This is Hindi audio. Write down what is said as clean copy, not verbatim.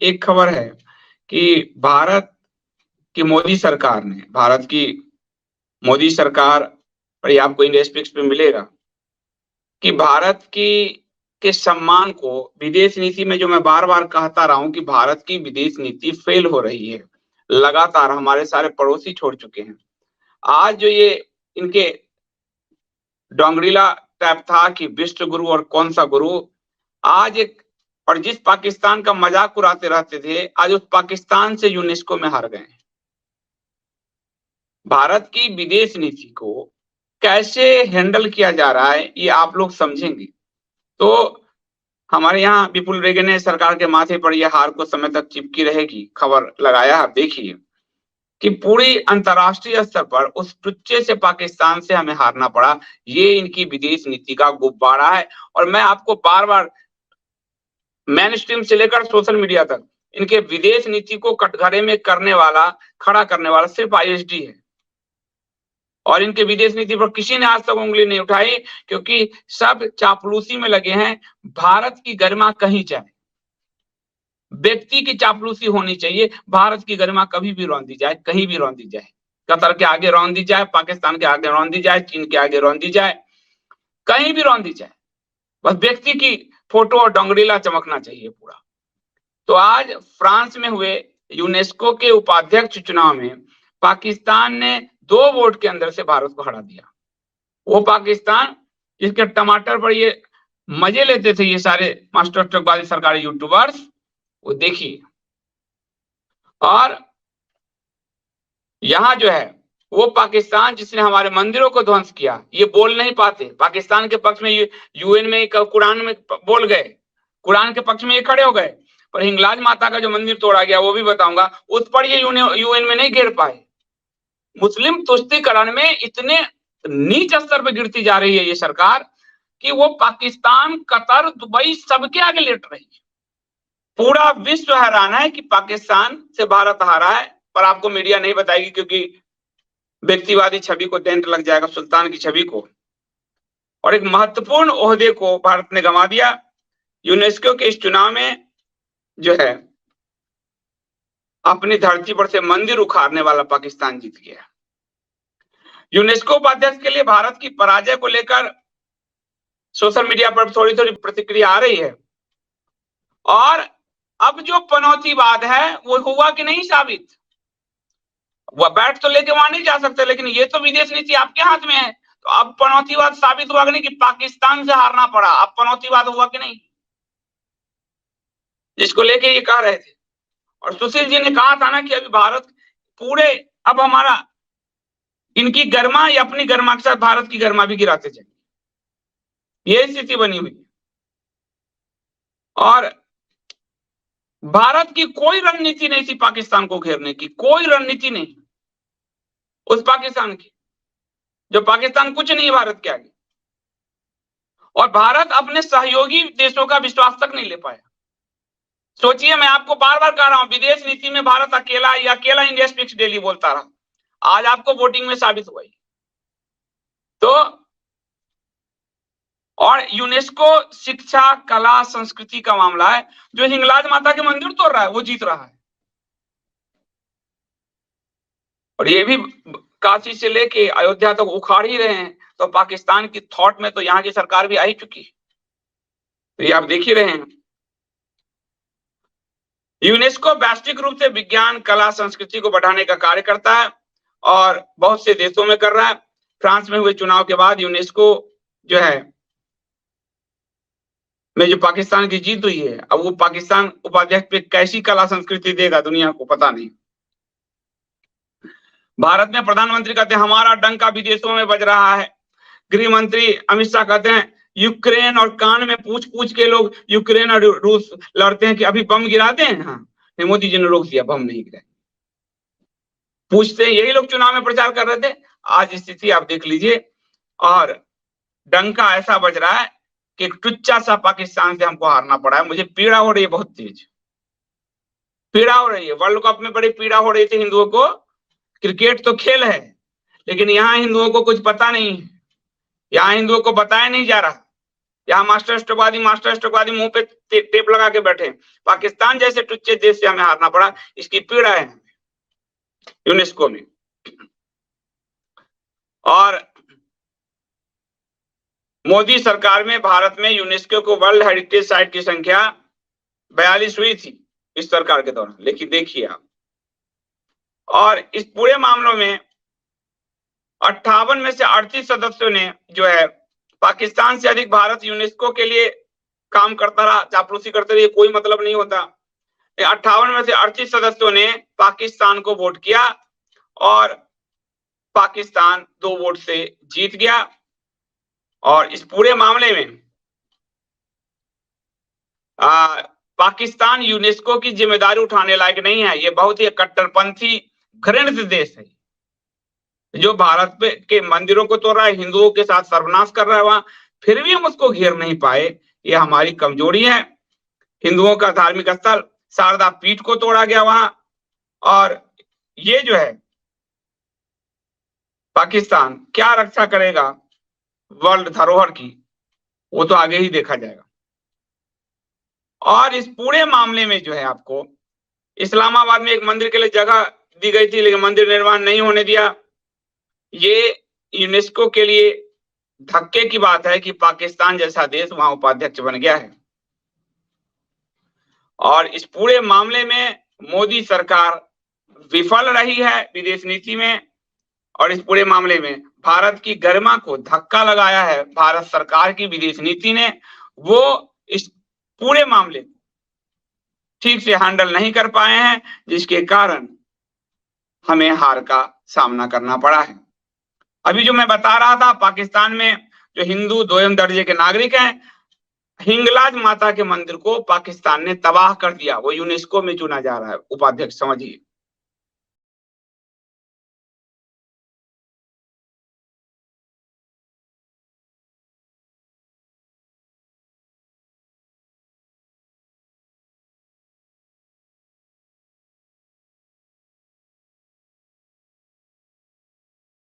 एक खबर है कि भारत की मोदी सरकार ने, भारत की मोदी सरकार, और ये आपको इंडिया स्पीक्स पे मिलेगा कि भारत की के सम्मान को विदेश नीति में, जो मैं बार-बार कहता रहा हूँ कि भारत की विदेश नीति फेल हो रही है। लगातार हमारे सारे पड़ोसी छोड़ चुके हैं। आज जो ये इनके डोंगरीला टाइप था कि विश्व गुरु और कौन सा गुरु, आज एक, और जिस पाकिस्तान का मजाक उड़ाते रहते थे, आज उस पाकिस्तान से यूनेस्को में हार गए हैं। भारत की विदेश नीति को कैसे हैंडल किया जा रहा है, ये आप लोग समझेंगे। तो हमारे यहाँ विपुल रेगे ने सरकार के माथे पर यह हार कुछ समय तक चिपकी रहेगी खबर लगाया। आप देखिए कि पूरी अंतर्राष्ट्रीय स्तर पर उस टुच्चे से पाकिस्तान से हमें हारना पड़ा। ये इनकी विदेश नीति का गुब्बारा है। और मैं आपको बार-बार मेन स्ट्रीम से लेकर सोशल मीडिया तक इनके विदेश नीति को कटघरे में करने वाला, खड़ा करने वाला सिर्फ आईएसडी है। और इनके विदेश नीति पर किसी ने आज तक उंगली नहीं उठाई, क्योंकि सब चापलूसी में लगे हैं। भारत की गरिमा कहीं जाए, व्यक्ति की चापलूसी होनी चाहिए। भारत की गरिमा कभी भी रौंदी जाए, कहीं भी रौंदी जाए, कतर के आगे रौंदी जाए, पाकिस्तान के आगे रौंदी जाए, चीन के आगे रौंदी जाए, कहीं भी रौंदी जाए, बस व्यक्ति की फोटो और डोंगरीला चमकना चाहिए पूरा। तो आज फ्रांस में हुए यूनेस्को के उपाध्यक्ष चुनाव में पाकिस्तान ने 2 वोट के अंदर से भारत को हरा दिया। वो पाकिस्तान जिसके टमाटर पर ये मजे लेते थे ये सारे मास्टर स्ट्रोकबाजी सरकारी यूट्यूबर्स, वो देखिए। और यहां जो है वो पाकिस्तान जिसने हमारे मंदिरों को ध्वंस किया, ये बोल नहीं पाते। पाकिस्तान के पक्ष में यूएन में, कुरान में बोल गए, कुरान के पक्ष में ये खड़े हो गए, पर हिंगलाज माता का जो मंदिर तोड़ा गया वो भी बताऊंगा, उस पर ये यूएन में नहीं घेर पाए। मुस्लिम तुष्टीकरण में इतने नीच स्तर पर गिरती जा रही है ये सरकार कि वो पाकिस्तान, कतर, दुबई सबके आगे लेट रही है। पूरा विश्व हैरान है कि पाकिस्तान से भारत हारा है, पर आपको मीडिया नहीं बताएगी, क्योंकि व्यक्तिवादी छवि को डेंट लग जाएगा, सुल्तान की छवि को। और एक महत्वपूर्ण ओहदे को भारत ने गंवा दिया। यूनेस्को के इस चुनाव में जो है अपनी धरती पर से मंदिर उखाड़ने वाला पाकिस्तान जीत गया। यूनेस्को उपाध्यक्ष के लिए भारत की पराजय को लेकर सोशल मीडिया पर थोड़ी थोड़ी प्रतिक्रिया आ रही है। और अब जो पनौतीवाद है वो हुआ कि नहीं साबित। वह बैठ तो लेके वहां नहीं जा सकते, लेकिन ये तो विदेश नीति आपके हाथ में है। तो अब पनौतीवाद साबित हुआ कि नहीं कि पाकिस्तान से हारना पड़ा। अब पनौतीवाद हुआ कि नहीं, जिसको लेके ये कह रहे थे। और सुशील जी ने कहा था ना कि अभी भारत पूरे, अब हमारा इनकी गरिमा या अपनी गरिमा के साथ भारत की गरिमा भी गिराते जाएंगे, ये स्थिति बनी हुई है। और भारत की कोई रणनीति नहीं थी पाकिस्तान को घेरने की, कोई रणनीति नहीं उस पाकिस्तान की, जो पाकिस्तान कुछ नहीं भारत के आगे। और भारत अपने सहयोगी देशों का विश्वास तक नहीं ले पाया। सोचिए, मैं आपको बार बार कह रहा हूं, विदेश नीति में भारत अकेला या अकेला इंडिया स्पीक्स डेली बोलता रहा, आज आपको वोटिंग में साबित हुआ। तो और यूनेस्को शिक्षा, कला, संस्कृति का मामला है, जो हिंगलाज माता के मंदिर तोड़ रहा है वो जीत रहा है। और ये भी काशी से लेके अयोध्या तक उखाड़ ही रहे हैं। तो पाकिस्तान की थॉट में तो यहाँ की सरकार भी आ ही चुकी है। तो ये आप देख ही रहे हैं। यूनेस्को वैश्विक रूप से विज्ञान, कला, संस्कृति को बढ़ाने का कार्य करता है और बहुत से देशों में कर रहा है। फ्रांस में हुए चुनाव के बाद यूनेस्को जो है में जो पाकिस्तान की जीत हुई है, अब वो पाकिस्तान उपाध्यक्ष पे कैसी कला संस्कृति देगा दुनिया को पता नहीं। भारत में प्रधानमंत्री कहते हैं हमारा डंका विदेशों में बज रहा है। गृह मंत्री अमित शाह कहते हैं यूक्रेन, और कान में पूछ पूछ के लोग यूक्रेन और रूस लड़ते हैं कि अभी बम गिराते हैं। हाँ, मोदी जी ने रोक दिया, बम नहीं गिराए। पूछते हैं, यही लोग चुनाव में प्रचार कर रहे थे। आज स्थिति आप देख लीजिए, और डंका ऐसा बज रहा है कि एक टुच्चा सा पाकिस्तान से हमको हारना पड़ा है। मुझे पीड़ा हो रही है, बहुत तेज पीड़ा हो रही है। वर्ल्ड कप में बड़ी पीड़ा हो रही थी हिंदुओं को। क्रिकेट तो खेल है, लेकिन यहाँ हिंदुओं को कुछ पता नहीं है, यहाँ हिंदुओं को बताया नहीं जा रहा। यहाँ मास्टर स्ट्रोकवादी मुंह पे टेप लगा के बैठे। पाकिस्तान जैसे टुच्चे देश से हमें हारना पड़ा, इसकी पीड़ा है यूनेस्को में। और मोदी सरकार में भारत में यूनेस्को को वर्ल्ड हेरिटेज साइट की संख्या 42 हुई थी इस सरकार के दौरान, लेकिन देखिए आप। और इस पूरे मामलों में 58 में से 38 सदस्यों ने जो है पाकिस्तान से अधिक भारत यूनेस्को के लिए काम करता रहा, चापलूसी करते रहे, कोई मतलब नहीं होता। 58 में से 38 सदस्यों ने पाकिस्तान को वोट किया और पाकिस्तान 2 वोट से जीत गया। और इस पूरे मामले में पाकिस्तान यूनेस्को की जिम्मेदारी उठाने लायक नहीं है। ये बहुत ही कट्टरपंथी घृणित देश है जो भारत के मंदिरों को तोड़ रहा है, हिंदुओं के साथ सर्वनाश कर रहा है वहां, फिर भी हम उसको घेर नहीं पाए। ये हमारी कमजोरी है। हिंदुओं का धार्मिक स्थल शारदा पीठ को तोड़ा गया वहां, और ये जो है पाकिस्तान क्या रक्षा करेगा वर्ल्ड धरोहर की, वो तो आगे ही देखा जाएगा। और इस पूरे मामले में जो है आपको इस्लामाबाद में एक मंदिर के लिए जगह दी गई थी, लेकिन मंदिर निर्माण नहीं होने दिया। ये यूनेस्को के लिए धक्के की बात है कि पाकिस्तान जैसा देश वहां उपाध्यक्ष बन गया है। और इस पूरे मामले में मोदी सरकार विफल रही है विदेश नीति में, और इस पूरे मामले में भारत की गरिमा को धक्का लगाया है भारत सरकार की विदेश नीति ने। वो इस पूरे मामले ठीक से हैंडल नहीं कर पाए हैं, जिसके कारण हमें हार का सामना करना पड़ा है। अभी जो मैं बता रहा था, पाकिस्तान में जो हिंदू दोयम दर्जे के नागरिक हैं, हिंगलाज माता के मंदिर को पाकिस्तान ने तबाह कर दिया। वो यूनेस्को में चुना जा रहा है उपाध्यक्ष, समझिए।